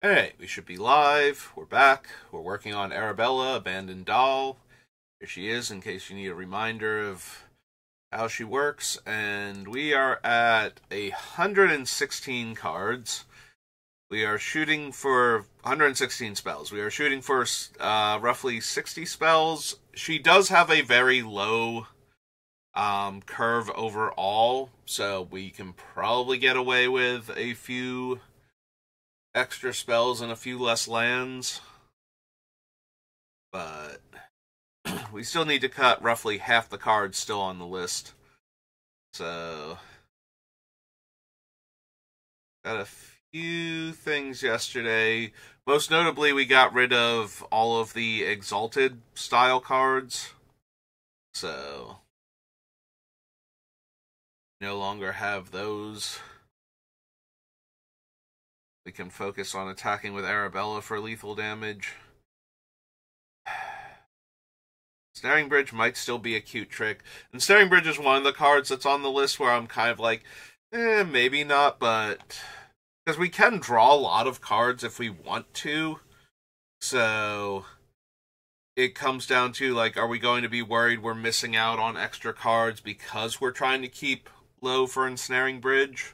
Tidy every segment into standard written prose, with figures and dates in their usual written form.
Alright, we should be live. We're back. We're working on Arabella, Abandoned Doll. Here she is, in case you need a reminder of how she works. And we are at 116 cards. We are shooting for 116 spells. We are shooting for roughly 60 spells. She does have a very low curve overall, so we can probably get away with a few extra spells and a few less lands, but we still need to cut roughly half the cards still on the list. So got a few things yesterday. Most notably, we got rid of all of the Exalted style cards, so no longer have those. We can focus on attacking with Arabella for lethal damage. Snaring Bridge might still be a cute trick. And Snaring Bridge is one of the cards that's on the list where I'm kind of like, maybe not, but because we can draw a lot of cards if we want to. So it comes down to, like, are we going to be worried we're missing out on extra cards because we're trying to keep low for Ensnaring Bridge?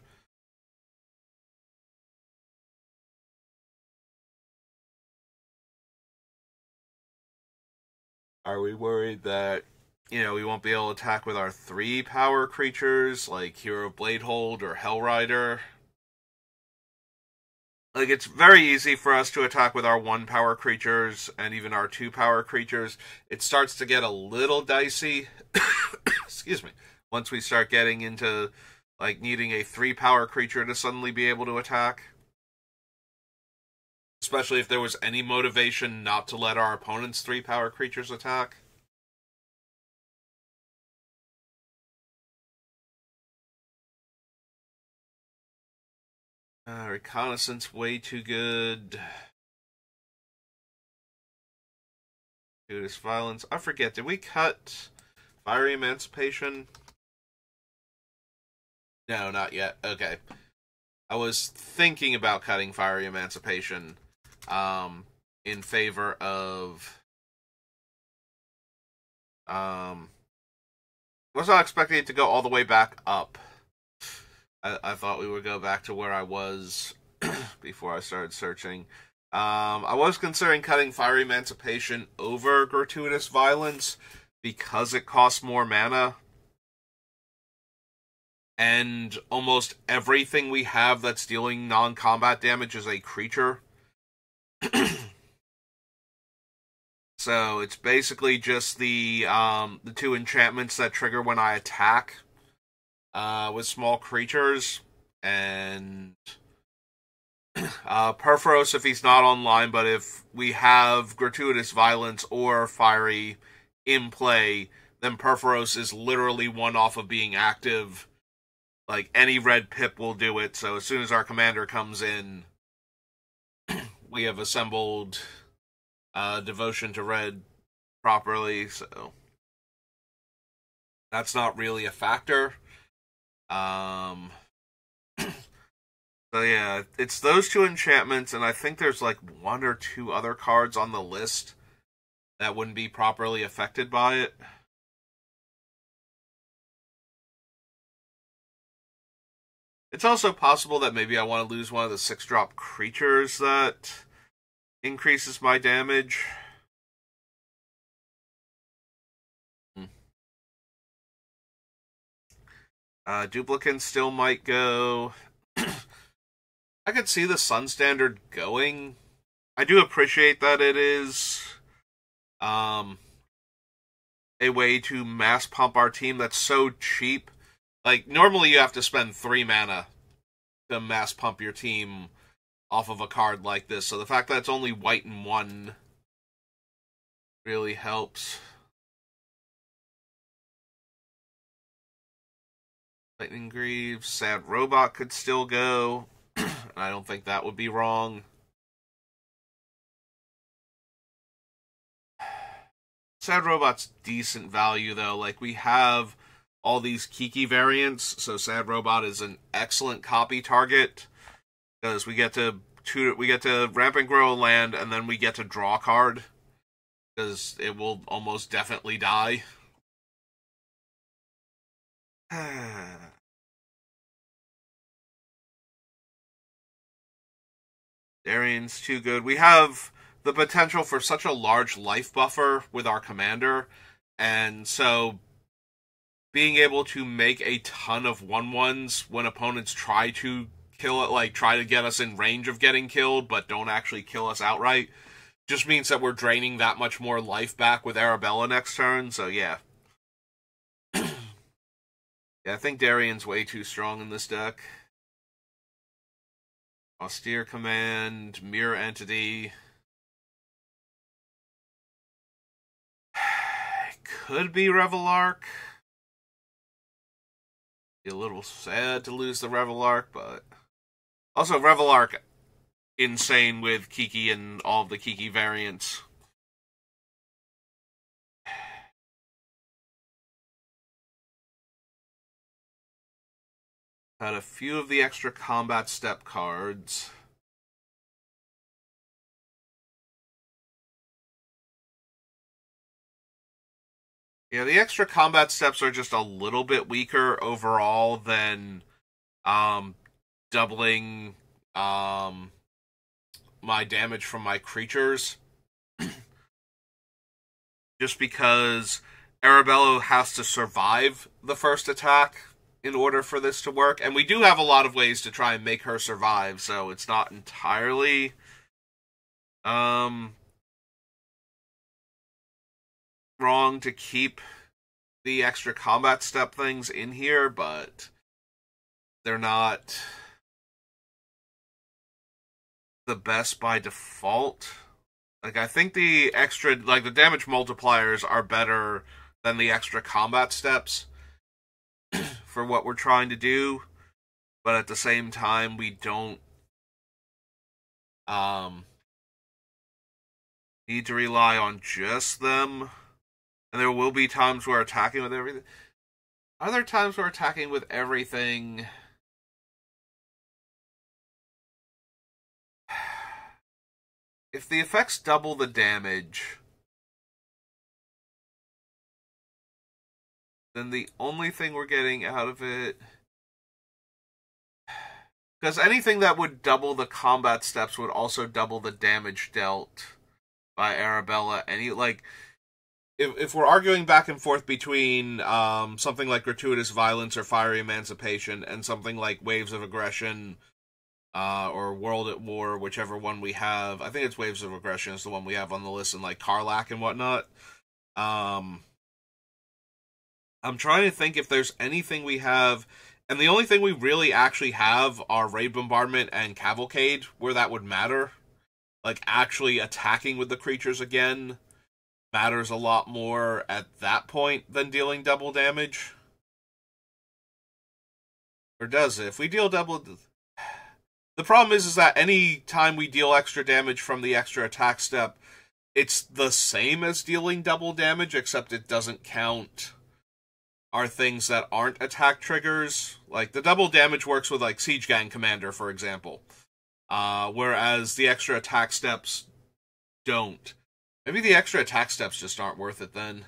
Are we worried that, we won't be able to attack with our 3 power creatures, like Hero Bladehold or Hellrider? Like, it's very easy for us to attack with our 1 power creatures and even our 2 power creatures. It starts to get a little dicey, excuse me, once we start getting into, like, needing a 3 power creature to suddenly be able to attack. Especially if there was any motivation not to let our opponent's 3 power creatures attack. Reconnaissance, way too good. Gratuitous Violence. I forget, did we cut Fiery Emancipation? No, not yet. Okay. I was thinking about cutting Fiery Emancipation in favor of was not expecting it to go all the way back up. I thought we would go back to where I was before I started searching. I was considering cutting Fiery Emancipation over Gratuitous Violence because it costs more mana. And almost everything we have that's dealing non-combat damage is a creature. So it's basically just the 2 enchantments that trigger when I attack with small creatures, and Perforos if he's not online, but if we have Gratuitous Violence or Fiery in play, then Perforos is literally one off of being active. Like, any red pip will do it, so as soon as our commander comes in, we have assembled Devotion to Red properly, so that's not really a factor. So yeah, it's those 2 enchantments, and I think there's like 1 or 2 other cards on the list that wouldn't be properly affected by it. It's also possible that maybe I want to lose one of the 6-drop creatures that increases my damage. Duplicant still might go. I could see the Sun Standard going. I do appreciate that it is a way to mass pump our team that's so cheap. Like, normally you have to spend 3 mana to mass pump your team off of a card like this, so the fact that it's only white and 1 really helps. Lightning Greaves, Sad Robot could still go. I don't think that would be wrong. Sad Robot's decent value, though. Like, we have all these Kiki variants, so Sad Robot is an excellent copy target, because we get to we get to ramp and grow land, and then we get to draw a card because it will almost definitely die. Darian's too good. We have the potential for such a large life buffer with our commander, and so being able to make a ton of 1/1s when opponents try to kill it, like try to get us in range of getting killed, but don't actually kill us outright, just means that we're draining that much more life back with Arabella next turn, so yeah. Yeah, I think Darian's way too strong in this deck. Austere Command, Mirror Entity. Could be Revelark. Be a little sad to lose the Revelark, but also Revelark insane with Kiki and all of the Kiki variants. Had a few of the extra combat step cards. Yeah, the extra combat steps are just a little bit weaker overall than doubling my damage from my creatures. Just because Arabella has to survive the first attack in order for this to work. And we do have a lot of ways to try and make her survive, so it's not entirely wrong to keep the extra combat step things in here, but they're not the best by default. Like, I think the extra, like, the damage multipliers are better than the extra combat steps for what we're trying to do, but at the same time, we don't need to rely on just them. And there will be times where attacking with everything. Are there times where attacking with everything? If the effects double the damage, then the only thing we're getting out of it... Because anything that would double the combat steps would also double the damage dealt by Arabella. If we're arguing back and forth between something like Gratuitous Violence or Fiery Emancipation and something like Waves of Aggression or World at War, whichever one we have, I think it's Waves of Aggression is the one we have on the list, and like Karlak and whatnot. I'm trying to think if there's anything we have, and the only thing we really actually have are Raid Bombardment and Cavalcade, where that would matter. Like, actually attacking with the creatures again matters a lot more at that point than dealing double damage. Or does it? If we deal double... The problem is that any time we deal extra damage from the extra attack step, it's the same as dealing double damage, except it doesn't count our things that aren't attack triggers. Like, the double damage works with, like, Siege Gang Commander, for example. Whereas the extra attack steps don't. Maybe the extra attack steps just aren't worth it then.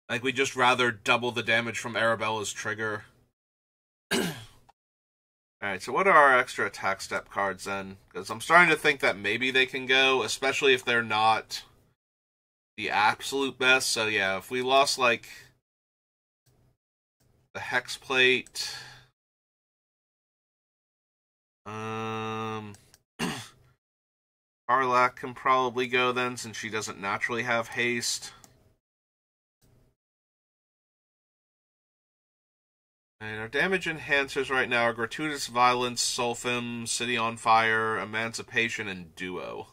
Like, we'd just rather double the damage from Arabella's trigger. Alright, so what are our extra attack step cards then? Because I'm starting to think that maybe they can go, especially if they're not the absolute best. So yeah, if we lost, like, the Hex Plate... Karlak can probably go then, since she doesn't naturally have haste. And our damage enhancers right now are Gratuitous Violence, Sulfim, City on Fire, Emancipation, and Duo.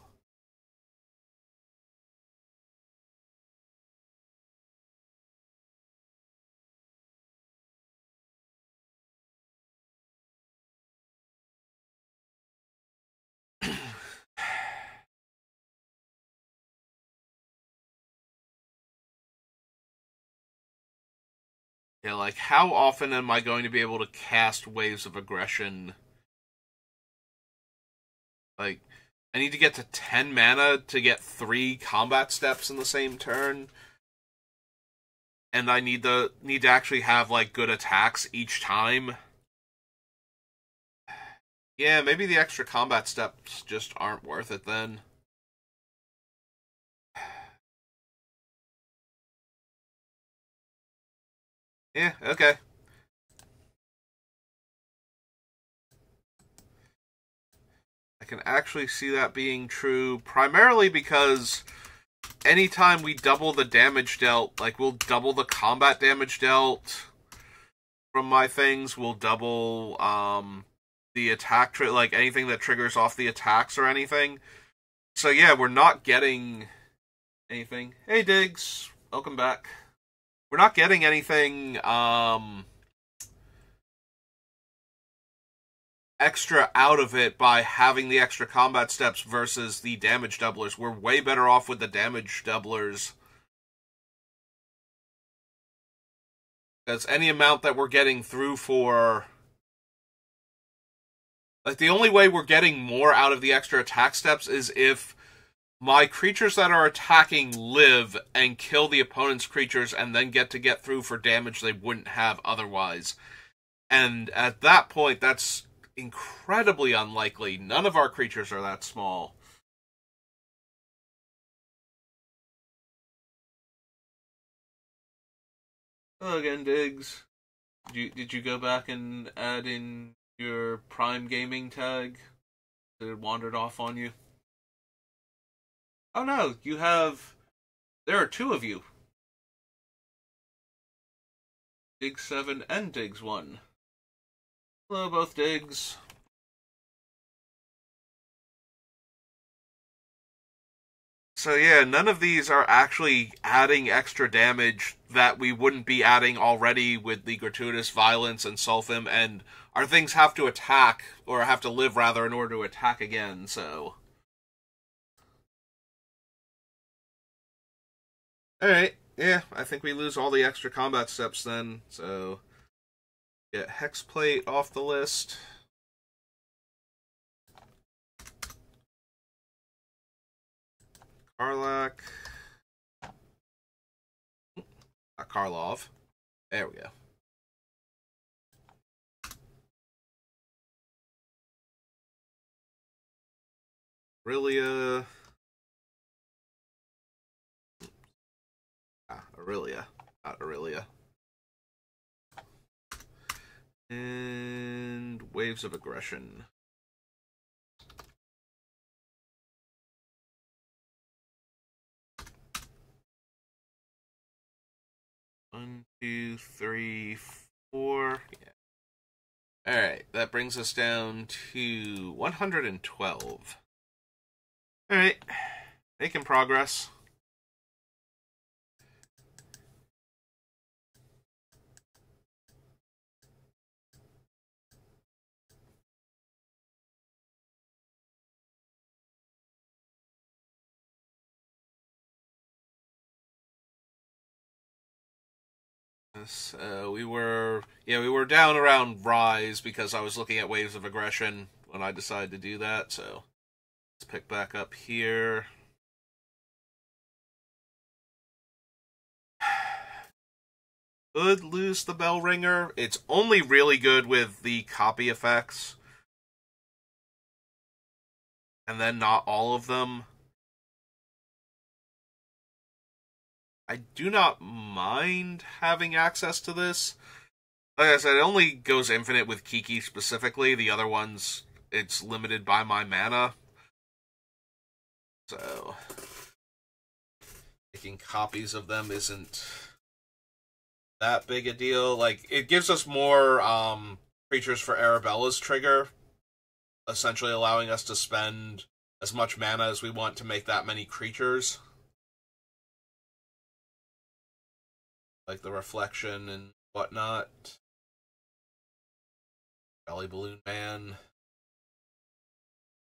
Yeah, like, how often am I going to be able to cast Waves of Aggression? Like, I need to get to 10 mana to get 3 combat steps in the same turn. And I need to actually have, like, good attacks each time. Yeah, maybe the extra combat steps just aren't worth it then. Yeah, okay. I can actually see that being true, primarily because anytime we double the damage dealt, like, we'll double the combat damage dealt from my things, we'll double, the attack, like, anything that triggers off the attacks or anything. So yeah, we're not getting anything. Hey, Diggs, welcome back. We're not getting anything, extra out of it by having the extra combat steps versus the damage doublers. We're way better off with the damage doublers. Because any amount that we're getting through for... Like, the only way we're getting more out of the extra attack steps is if my creatures that are attacking live and kill the opponent's creatures and then get through for damage they wouldn't have otherwise. And at that point, that's incredibly unlikely. None of our creatures are that small. Hello again, Diggs. Did you go back and add in your Prime Gaming tag? It wandered off on you? Oh no, you have... There are 2 of you. Diggs 7 and Diggs 1. Hello, both Diggs. So yeah, none of these are actually adding extra damage that we wouldn't be adding already with the Gratuitous Violence and Sulfim, and our things have to attack, or have to live rather, in order to attack again, so... Alright, yeah, I think we lose all the extra combat steps then, so... Get Hexplate off the list. Karlak. Not Karlov. There we go. Aurelia. Aurelia. Not Aurelia. And Waves of Aggression. One, two, three, four. Yeah. Alright, that brings us down to 112. Alright, making progress. We were down around Rise because I was looking at Waves of Aggression when I decided to do that, so let's pick back up here. Could lose the Bell Ringer. It's only really good with the copy effects. And then not all of them. I do not mind having access to this. Like I said, it only goes infinite with Kiki specifically. The other ones, it's limited by my mana. So, making copies of them isn't that big a deal. Like, it gives us more creatures for Arabella's trigger, essentially allowing us to spend as much mana as we want to make that many creatures. Like the Reflection and whatnot. Belly Balloon Man.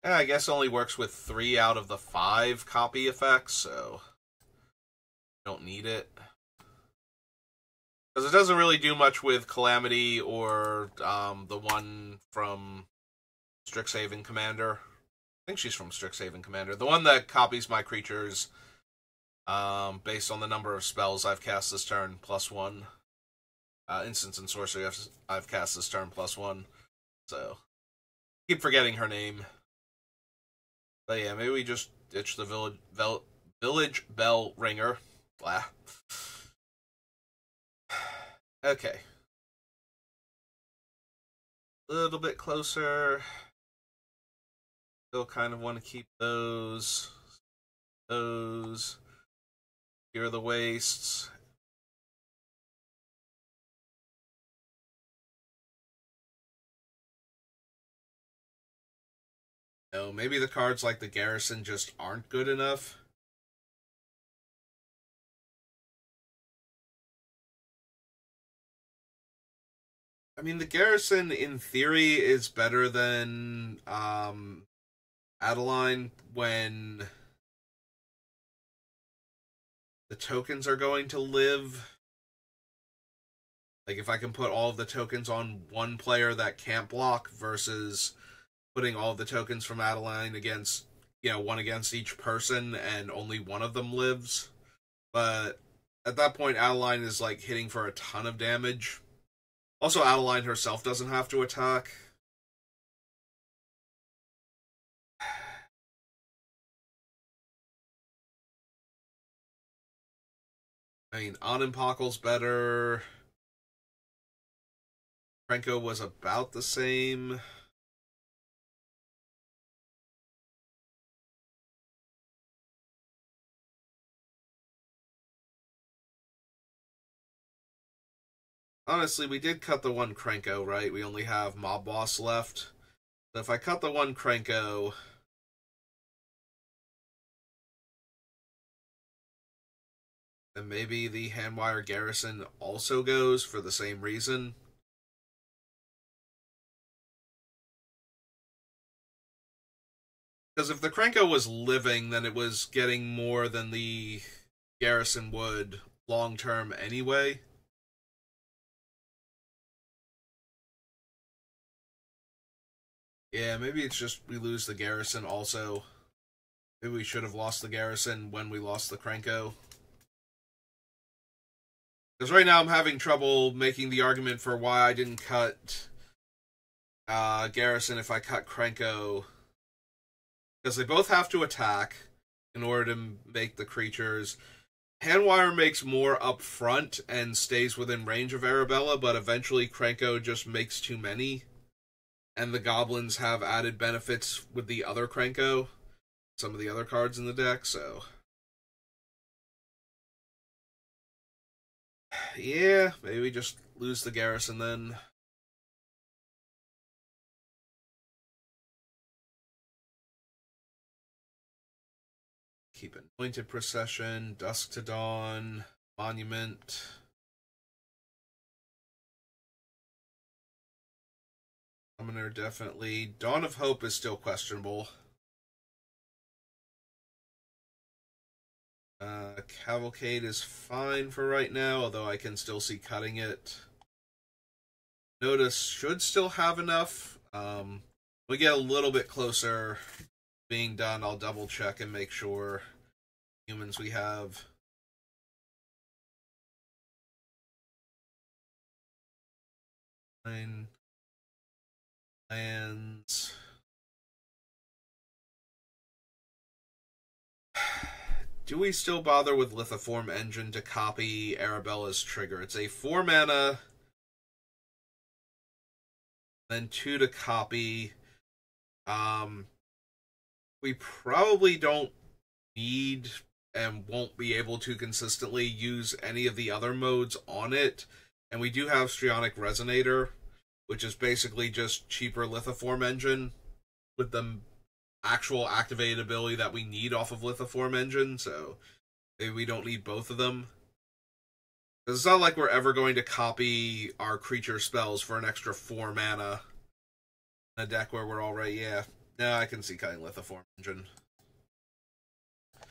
Yeah, I guess only works with 3 out of the 5 copy effects, so don't need it. Because it doesn't really do much with Calamity or the one from Strixhaven Commander. I think she's from Strixhaven Commander. The one that copies my creatures based on the number of spells I've cast this turn, +1. Instants and sorcery I've cast this turn, +1. So, keep forgetting her name. But yeah, maybe we just ditch the village bell ringer. Blah. Okay. A little bit closer. Still kind of want to keep those. Those. Here are the wastes. No, maybe the cards like the Garrison just aren't good enough. I mean, the Garrison, in theory, is better than Adeline when the tokens are going to live. Like, if I can put all of the tokens on one player that can't block versus putting all of the tokens from Adeline against, one against each person and only one of them lives. But at that point, Adeline is, like, hitting for a ton of damage. Also, Adeline herself doesn't have to attack. I mean, Onimpokkel's better. Krenko was about the same. Honestly, we did cut the one Krenko, right? We only have Mob Boss left. So if I cut the one Krenko, then maybe the Handwire Garrison also goes for the same reason. Because if the Krenko was living, then it was getting more than the Garrison would long-term anyway. Yeah, maybe it's just we lose the Garrison also. Maybe we should have lost the Garrison when we lost the Krenko. Because right now I'm having trouble making the argument for why I didn't cut Garrison if I cut Krenko. Because they both have to attack in order to make the creatures. Handwire makes more up front and stays within range of Arabella, but eventually Krenko just makes too many. And the goblins have added benefits with the other Krenko. Some of the other cards in the deck, so... yeah, maybe we just lose the Garrison then. Keep Anointed Procession, Dusk to Dawn, Monument. Summoner, definitely. Dawn of Hope is still questionable. Cavalcade is fine for right now, although I can still see cutting it. Notice should still have enough. We get a little bit closer being done, I'll double check and make sure humans we have. Nine lands. Do we still bother with Lithoform Engine to copy Arabella's trigger? It's a 4-mana, then 2 to copy. We probably don't need and won't be able to consistently use any of the other modes on it. And we do have Strionic Resonator, which is basically just cheaper Lithoform Engine with the actual activated ability that we need off of Lithoform Engine, so maybe we don't need both of them. It's not like we're ever going to copy our creature spells for an extra 4 mana in a deck where we're already, yeah. No, I can see cutting Lithoform Engine at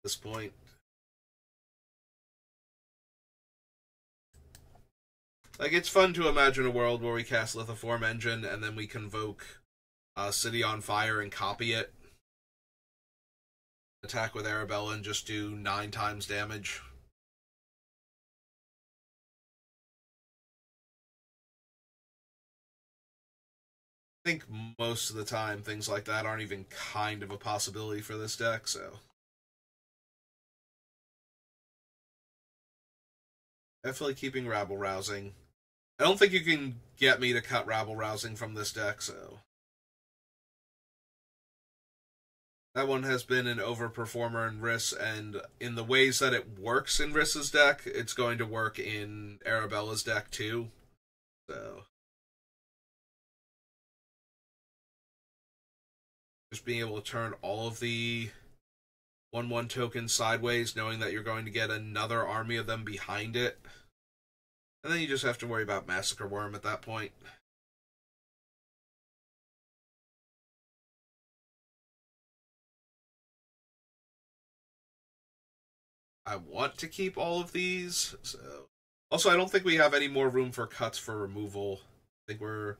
this point. Like, it's fun to imagine a world where we cast Lithoform Engine and then we convoke City on Fire and copy it. Attack with Arabella and just do 9 times damage. I think most of the time things like that aren't even kind of a possibility for this deck, so. Definitely keeping Rabble Rousing. I don't think you can get me to cut Rabble Rousing from this deck, so. That one has been an overperformer in Riss, and in the ways that it works in Riss's deck, it's going to work in Arabella's deck too. So. Just being able to turn all of the 1/1 tokens sideways, knowing that you're going to get another army of them behind it. And then you just have to worry about Massacre Worm at that point. I want to keep all of these, so. Also, I don't think we have any more room for cuts for removal. I think we're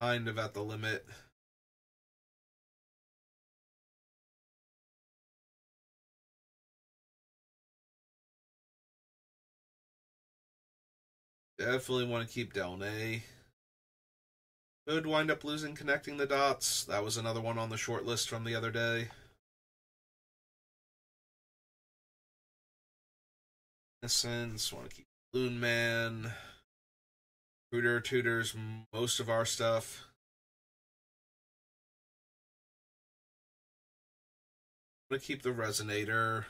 kind of at the limit. Definitely want to keep Delnay. Could wind up losing Connecting the Dots. That was another one on the short list from the other day. Innocence, want to keep Balloon Man. Tutor tutors most of our stuff. I'm gonna keep the Resonator.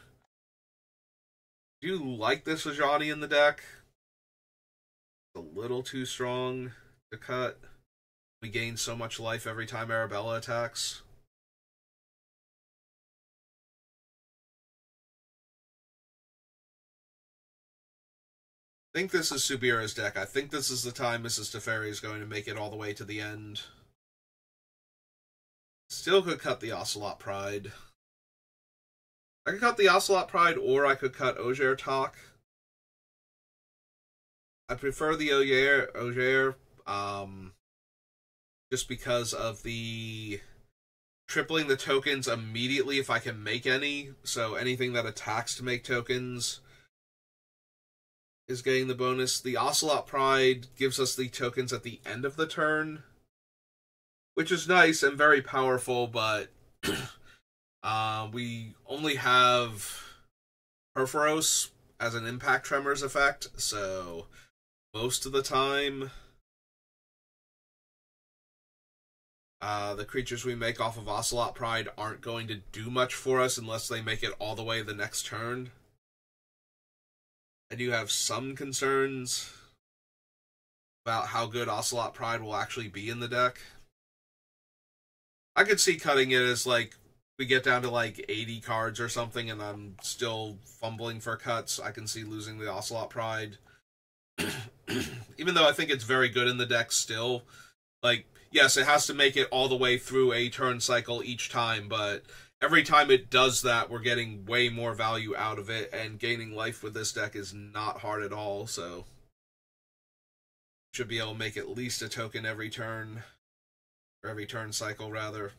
Do you like this Ajani in the deck? It's a little too strong to cut. We gain so much life every time Arabella attacks. I think this is Subira's deck. I think this is the time Mrs. Teferi is going to make it all the way to the end. Still could cut the Ocelot Pride. I could cut the Ocelot Pride, or I could cut Ogier Talk. I prefer the Ogier, just because of the tripling the tokens immediately if I can make any. So anything that attacks to make tokens is getting the bonus. The Ocelot Pride gives us the tokens at the end of the turn, which is nice and very powerful, but we only have Perforos as an Impact Tremors effect, so most of the time the creatures we make off of Ocelot Pride aren't going to do much for us unless they make it all the way the next turn. I do have some concerns about how good Ocelot Pride will actually be in the deck. I could see cutting it as, like, we get down to, like, 80 cards or something and I'm still fumbling for cuts. I can see losing the Ocelot Pride. Even though I think it's very good in the deck still. Like, yes, it has to make it all the way through a turn cycle each time, but every time it does that, we're getting way more value out of it, and gaining life with this deck is not hard at all, so should be able to make at least a token every turn, or every turn cycle, rather.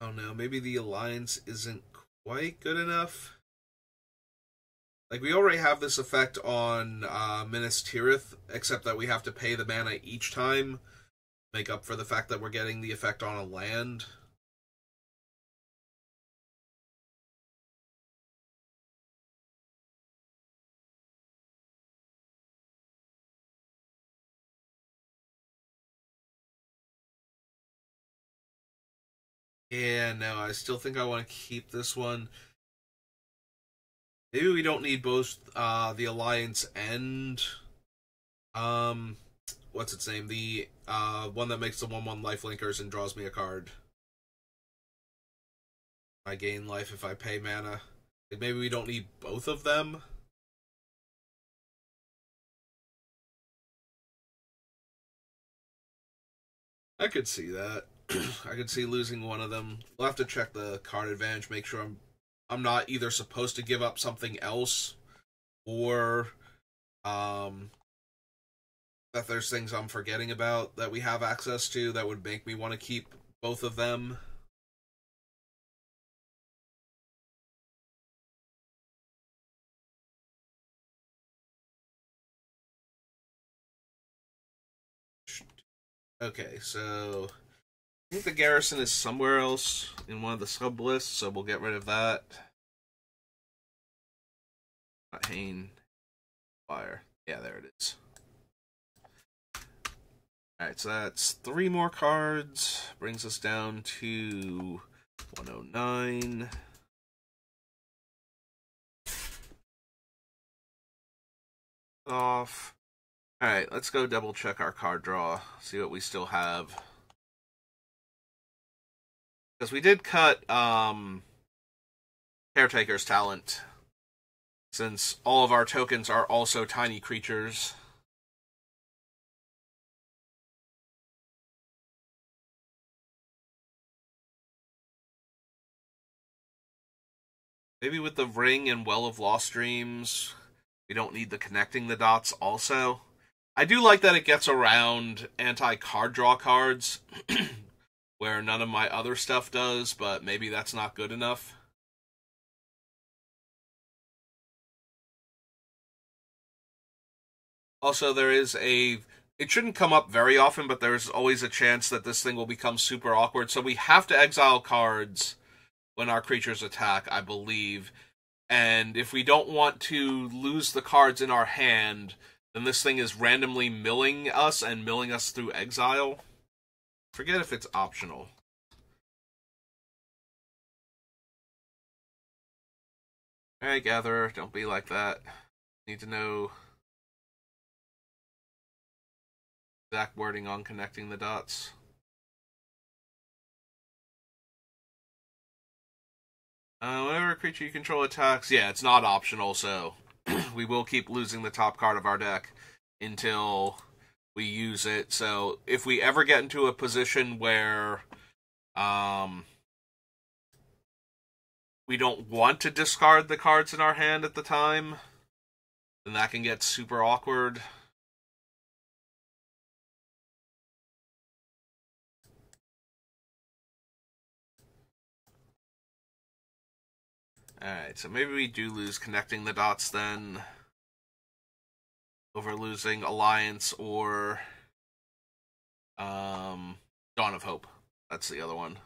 Oh no, maybe the Alliance isn't quite good enough. Like, we already have this effect on Minas Tirith, except that we have to pay the mana each time, make up for the fact that we're getting the effect on a land. Yeah, no, I still think I want to keep this one. Maybe we don't need both the Alliance and what's its name? The one that makes the 1/1 lifelinkers and draws me a card. I gain life if I pay mana. Like maybe we don't need both of them. I could see that. I could see losing one of them. We'll have to check the card advantage, make sure I'm not either supposed to give up something else or that there's things I'm forgetting about that we have access to that would make me want to keep both of them. Okay, so I think the garrison is somewhere else in one of the sub lists, so we'll get rid of that. Not Hain. Fire. Yeah, there it is. Alright, so that's 3 more cards. Brings us down to 109. Off. Alright, let's go double check our card draw. See what we still have. Because we did cut Caretaker's Talent. Since all of our tokens are also tiny creatures. Maybe with the Ring and Well of Lost Dreams, we don't need the Connecting the Dots also. I do like that it gets around anti-card draw cards, where none of my other stuff does, but maybe that's not good enough. Also, there is it shouldn't come up very often, but there's always a chance that this thing will become super awkward, so we have to exile cards when our creatures attack, I believe. And if we don't want to lose the cards in our hand, then this thing is randomly milling us and milling us through exile. Forget if it's optional. Alright, Gatherer, don't be like that. Need to know exact wording on connecting the dots. Whenever a creature you control attacks, yeah, it's not optional, so we will keep losing the top card of our deck until we use it. So if we ever get into a position where we don't want to discard the cards in our hand at the time, then that can get super awkward. Alright, so maybe we do lose connecting the dots then, over losing Alliance or Dawn of Hope. That's the other one.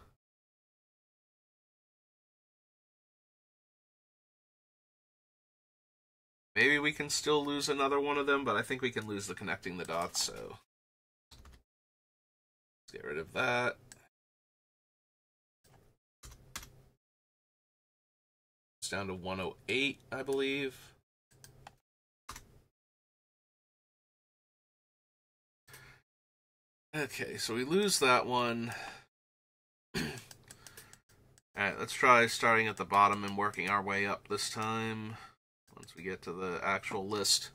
Maybe we can still lose another one of them, but I think we can lose the connecting the dots, so let's get rid of that. It's down to 108, I believe. Okay, so we lose that one. Alright, let's try starting at the bottom and working our way up this time, once we get to the actual list.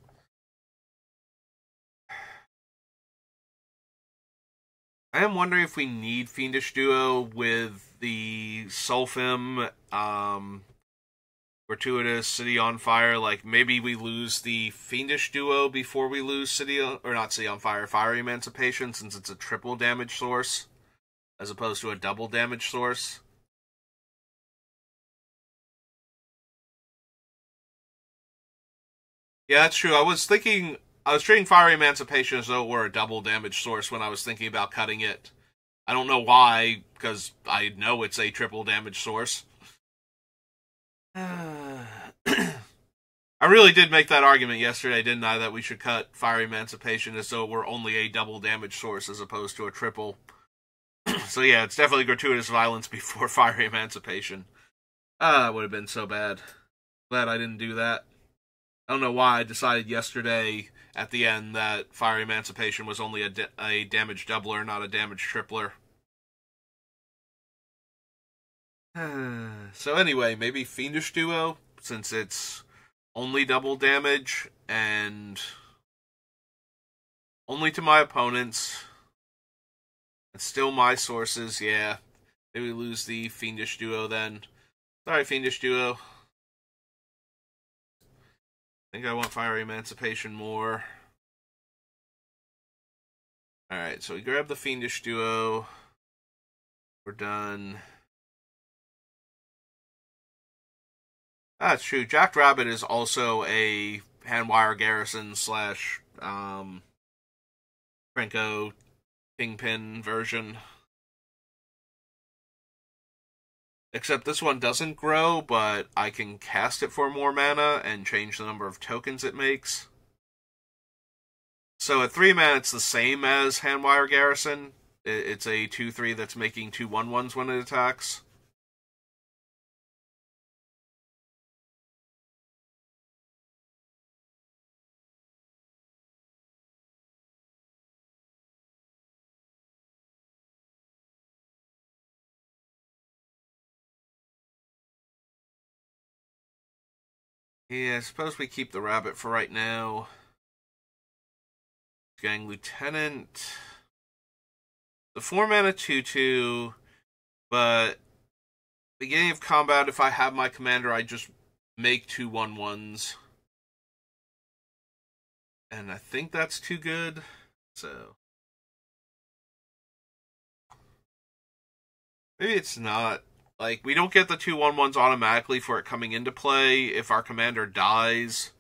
I am wondering if we need Fiendish Duo with the Sulfim, Gratuitous, City on Fire. Like, maybe we lose the Fiendish Duo before we lose not City on Fire, Fire Emancipation, since it's a triple damage source, as opposed to a double damage source. Yeah, that's true. I was treating Fire Emancipation as though it were a double damage source when I was thinking about cutting it. I don't know why, because I know it's a triple damage source. I really did make that argument yesterday, didn't I, that we should cut Fire Emancipation as though it were only a double damage source as opposed to a triple. So yeah, it's definitely Gratuitous Violence before Fire Emancipation. It would have been so bad. Glad I didn't do that. I don't know why I decided yesterday at the end that Fiery Emancipation was only a damage doubler, not a damage tripler. So anyway, maybe Fiendish Duo, since it's only double damage and only to my opponents. And still my sources, yeah. Maybe we lose the Fiendish Duo then. Sorry, Fiendish Duo. I think I want Fiery Emancipation more. Alright, so we grab the Fiendish Duo. We're done. That's true. Jack Rabbit is also a Handwire Garrison slash Franco Kingpin version. Except this one doesn't grow, but I can cast it for more mana and change the number of tokens it makes. So at 3 mana, it's the same as Handwire Garrison. It's a 2/3 that's making 2 1/1s when it attacks. Yeah, I suppose we keep the rabbit for right now. Gang Lieutenant. The 4 mana 2/2, but beginning of combat, if I have my commander, I just make 2 1/1s. And I think that's too good, so maybe it's not. Like, we don't get the 2 1/1s automatically for it coming into play. If our commander dies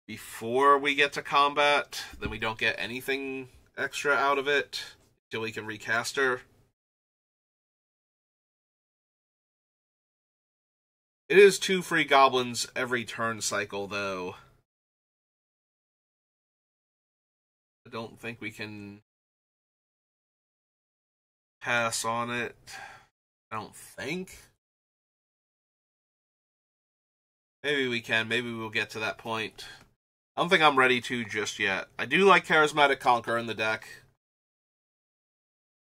before we get to combat, then we don't get anything extra out of it until we can recast her. It is 2 free goblins every turn cycle, though. I don't think we can pass on it. I don't think. Maybe we can. Maybe we'll get to that point. I don't think I'm ready to just yet. I do like Charismatic Conquer in the deck.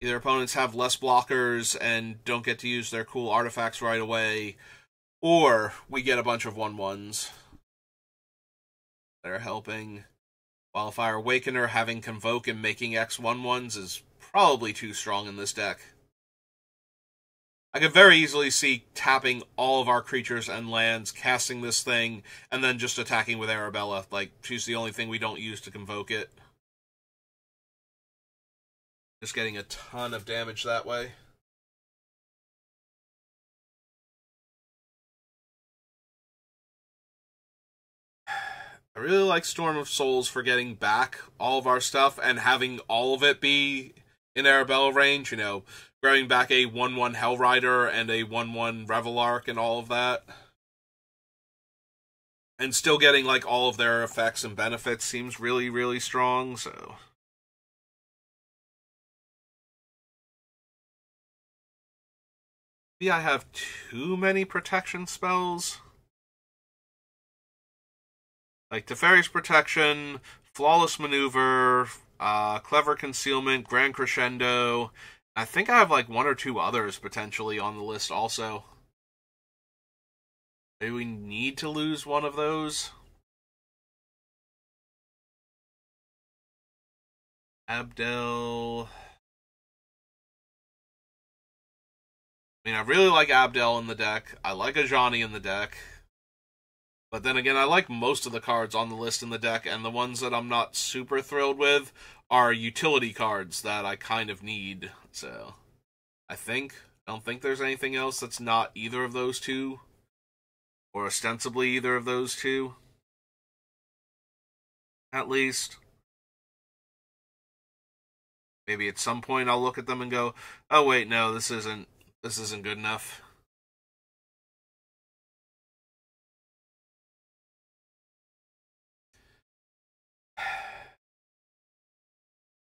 Either opponents have less blockers and don't get to use their cool artifacts right away, or we get a bunch of 1/1s that are helping. Wildfire Awakener having Convoke and making X 1/1s is probably too strong in this deck. I could very easily see tapping all of our creatures and lands, casting this thing, and then just attacking with Arabella. Like, she's the only thing we don't use to convoke it. Just getting a ton of damage that way. I really like Storm of Souls for getting back all of our stuff and having all of it be in Arabella range, you know, grabbing back a 1/1 Hellrider and a 1/1 Revelark and all of that. And still getting, like, all of their effects and benefits seems really, really strong, so maybe I have too many protection spells. Like Teferi's Protection, Flawless Maneuver, Clever Concealment, Grand Crescendo. I think I have like 1 or 2 others potentially on the list also. Maybe we need to lose one of those. Abdel. I mean, I really like Abdel in the deck. I like Ajani in the deck. But then again, I like most of the cards on the list in the deck, and the ones that I'm not super thrilled with are utility cards that I kind of need. So, I don't think there's anything else that's not either of those two. Or ostensibly either of those two. At least. Maybe at some point I'll look at them and go, oh wait, no, this isn't good enough.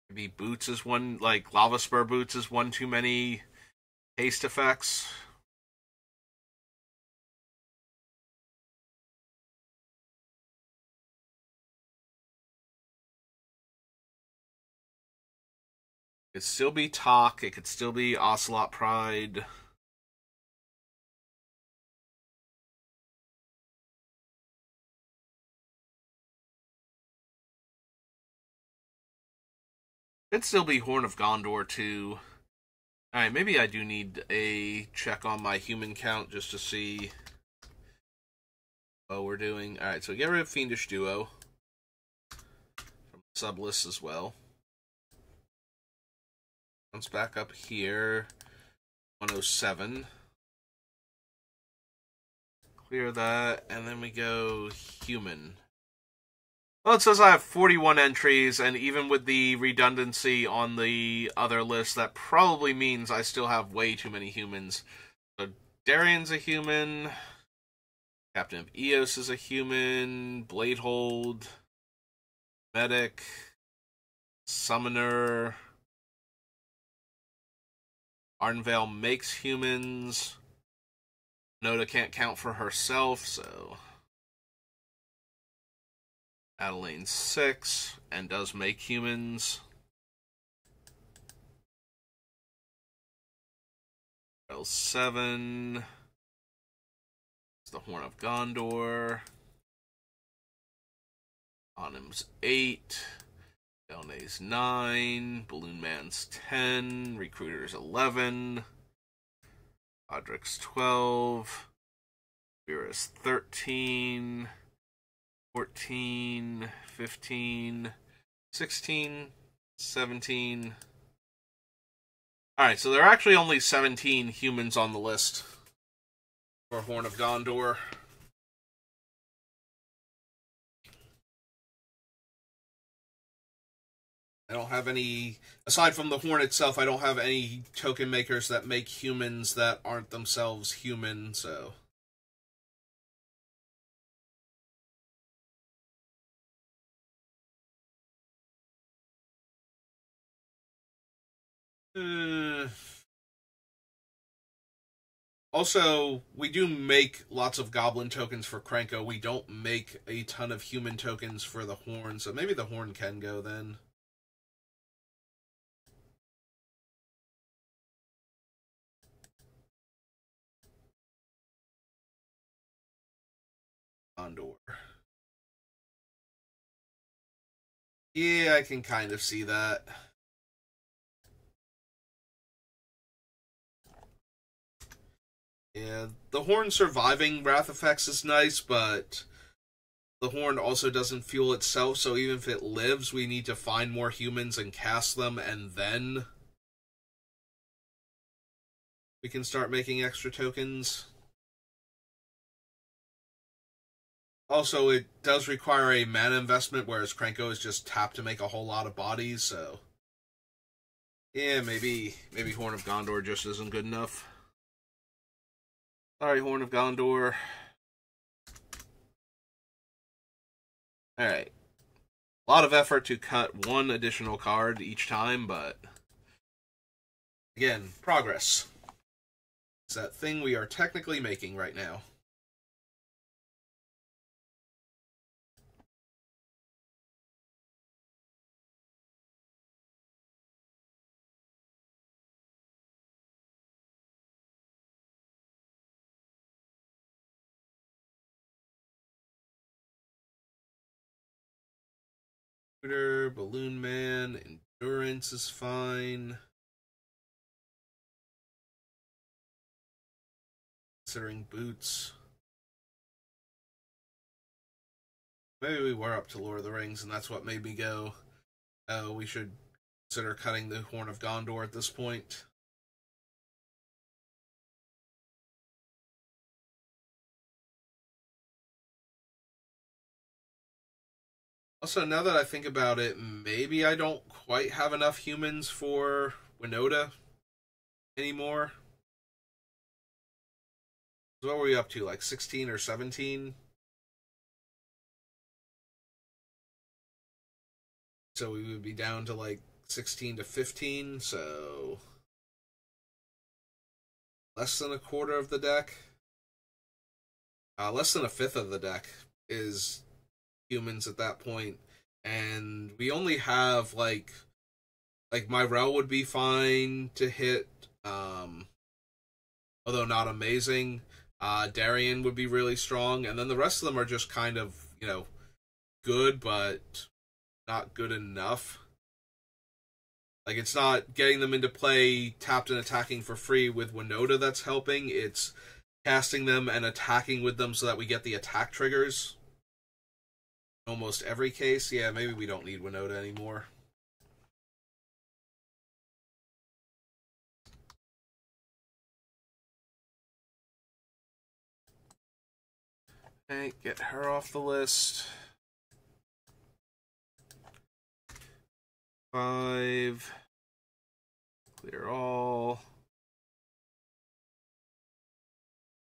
Maybe Boots is one, like Lava Spur Boots is one too many haste effects. It could still be Talk. It could still be Ocelot Pride. It'd still be Horn of Gondor, too. Alright, maybe I do need a check on my human count just to see what we're doing. Alright, so get rid of Fiendish Duo from the sub list as well. Comes back up here. 107. Clear that, and then we go human. Well, it says I have 41 entries, and even with the redundancy on the other list, that probably means I still have way too many humans. So Darian's a human. Captain of Eos is a human. Bladehold. Medic. Summoner. Ardenvale makes humans. Noda can't count for herself, so... Adelaine's 6, and does make humans. L7. It's the Horn of Gondor. Onim's 8. Delnay's 9. Balloon Man's 10. Recruiter's 11. Odric's 12. Vera's 13. 14, 15, 16, 17. Alright, so there are actually only 17 humans on the list for Horn of Gondor. I don't have any, aside from the Horn itself, I don't have any token makers that make humans that aren't themselves human, so... Also, we do make lots of goblin tokens for Krenko. We don't make a ton of human tokens for the Horn, so maybe the Horn can go then. Gondor. Yeah, I can kind of see that. Yeah, the Horn surviving Wrath effects is nice, but the Horn also doesn't fuel itself, so even if it lives, we need to find more humans and cast them, and then we can start making extra tokens. Also, it does require a mana investment, whereas Krenko is just tapped to make a whole lot of bodies, so... Yeah, maybe Horn of Gondor just isn't good enough. Sorry, Horn of Gondor. Alright. A lot of effort to cut one additional card each time, but... Again, progress. It's that thing we are technically making right now. Balloon Man, Endurance is fine. Considering boots. Maybe we were up to Lord of the Rings, and that's what made me go, oh, we should consider cutting the Horn of Gondor at this point. Also, now that I think about it, maybe I don't quite have enough humans for Winota anymore. So what were we up to, like 16 or 17? So we would be down to like 16 to 15, so... less than a quarter of the deck. Less than a fifth of the deck is humans at that point, and we only have like Like, my Rel would be fine to hit, although not amazing. Darien would be really strong, and then the rest of them are just kind of, good, but not good enough. Like, it's not getting them into play tapped and attacking for free with Winota that's helping. It's casting them and attacking with them so that we get the attack triggers. Almost every case. Yeah, maybe we don't need Winota anymore. Okay, get her off the list. 5. Clear all.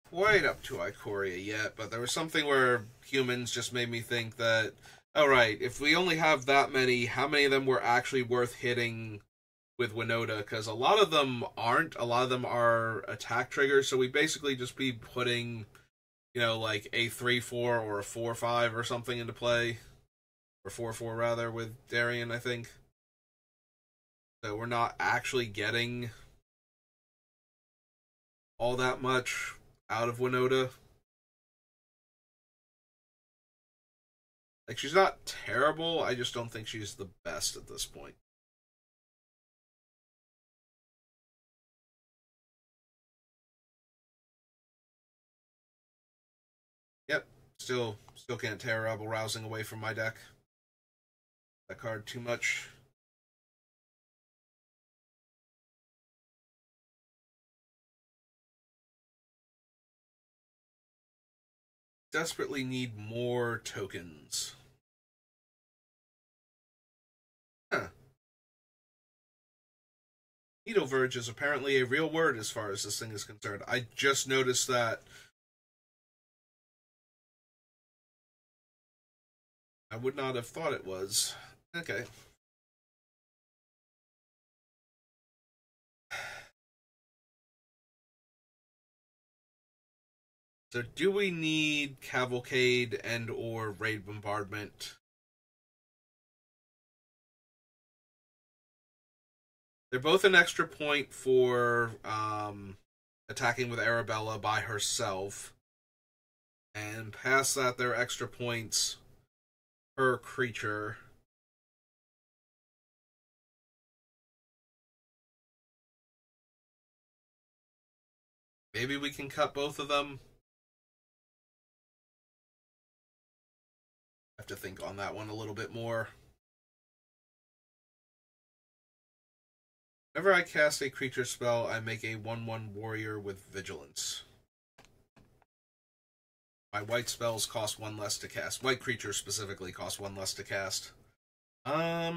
Quite up to Ikoria yet, but there was something where humans just made me think that, alright, if we only have that many, how many of them were actually worth hitting with Winota? Because a lot of them aren't. A lot of them are attack triggers, so we basically just be putting, like a 3-4 or a 4-5 or something into play. Or 4-4 rather, with Darien, I think. So we're not actually getting all that much out of Winota. Like, she's not terrible, I just don't think she's the best at this point. Yep, still can't tear Rabble Rousing away from my deck. That card too much. Desperately need more tokens. Huh. Needleverge is apparently a real word as far as this thing is concerned. I just noticed that. I would not have thought it was. Okay. So do we need Cavalcade and or Raid Bombardment? They're both an extra point for attacking with Arabella by herself. And past that, they're extra points per creature. Maybe we can cut both of them. I have to think on that one a little bit more. Whenever I cast a creature spell, I make a 1/1 warrior with vigilance. My white spells cost 1 less to cast. White creatures specifically cost 1 less to cast. I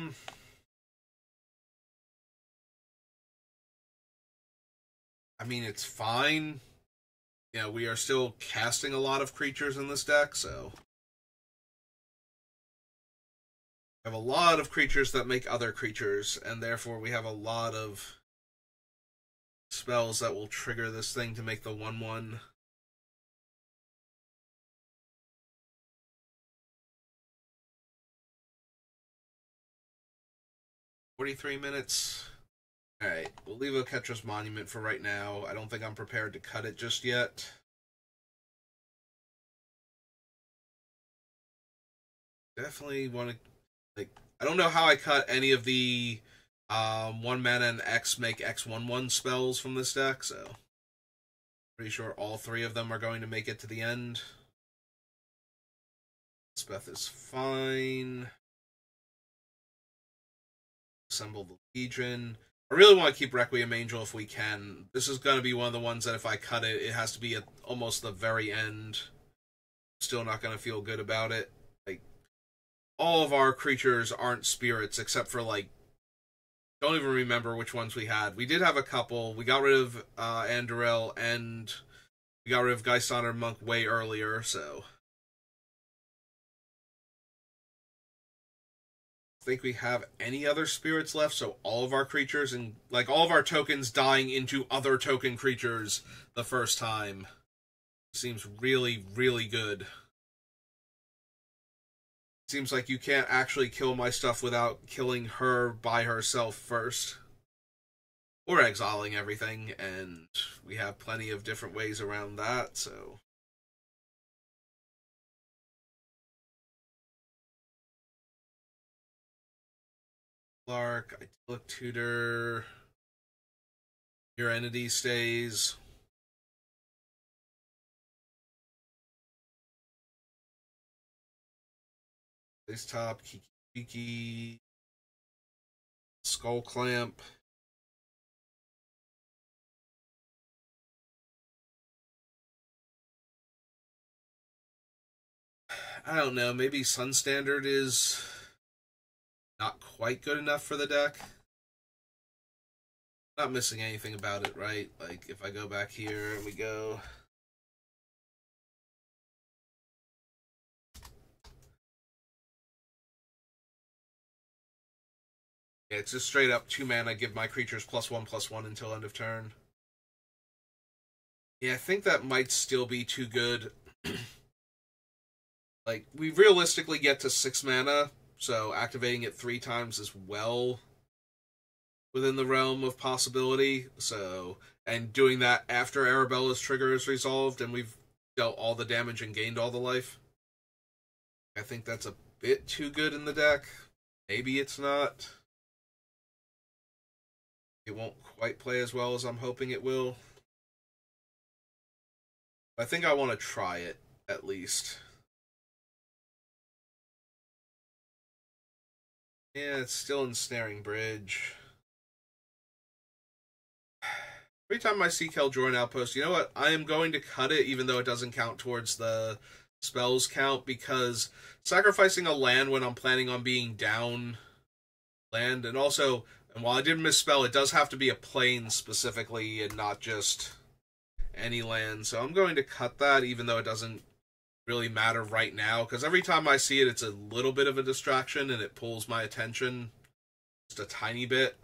mean, it's fine. We are still casting a lot of creatures in this deck, so we have a lot of creatures that make other creatures, and therefore we have a lot of spells that will trigger this thing to make the 1/1. $43. Alright, we'll leave Oketra's Monument for right now. I don't think I'm prepared to cut it just yet. Definitely want to, I don't know how I cut any of the 1 mana and X make X 1/1 spells from this deck, so pretty sure all 3 of them are going to make it to the end. Speth is fine. Assemble the Legion. I really want to keep Requiem Angel if we can. This is going to be one of the ones that if I cut it, it has to be at almost the very end. Still not going to feel good about it. All of our creatures aren't spirits, except for, don't even remember which ones we had. We did have a couple. We got rid of Andorel, and we got rid of Geist Honored Monk way earlier, so I think we have any other spirits left, so all of our creatures and all of our tokens dying into other token creatures the first time seems really, really good. Seems like you can't actually kill my stuff without killing her by herself first. Or exiling everything, and we have plenty of different ways around that, so... Clark, Idyllic Tutor... Your entity stays... Face top, Kiki, Skull Clamp. I don't know, maybe Sun Standard is not quite good enough for the deck. Not missing anything about it, right? Like, if I go back here and we go... Yeah, it's just straight up 2 mana, give my creatures +1/+1 until end of turn. Yeah, I think that might still be too good. Like, we realistically get to 6 mana, so activating it 3 times is well within the realm of possibility. So, and doing that after Arabella's trigger is resolved and we've dealt all the damage and gained all the life. I think that's a bit too good in the deck. Maybe it's not. It won't quite play as well as I'm hoping it will. I think I want to try it, at least. Yeah, it's still Ensnaring Bridge. Every time I see Keldroran Outpost, you know what? I am going to cut it, even though it doesn't count towards the spells count, because sacrificing a land when I'm planning on being down land, and also, and while I did misspell, it does have to be a plane specifically, and not just any land, so I'm going to cut that, even though it doesn't really matter right now, because every time I see it, it's a little bit of a distraction, and it pulls my attention just a tiny bit.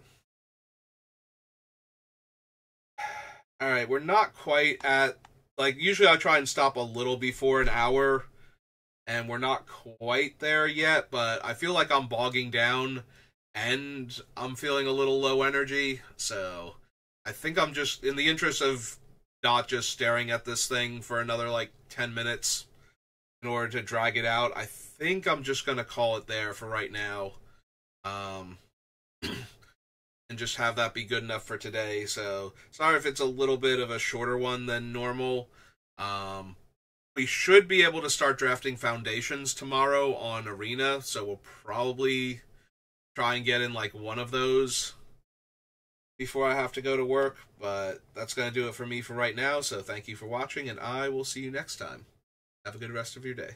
Alright, we're not quite at... Like, usually I try and stop a little before an hour, and we're not quite there yet, but I feel like I'm bogging down, and I'm feeling a little low energy, so I think I'm just, in the interest of not just staring at this thing for another, like, 10 minutes in order to drag it out, I think I'm just going to call it there for right now. And just have that be good enough for today. So, sorry if it's a little bit of a shorter one than normal. We should be able to start drafting foundations tomorrow on Arena, so we'll probably try and get in, like, one of those before I have to go to work, but that's going to do it for me for right now, so thank you for watching, and I will see you next time. Have a good rest of your day.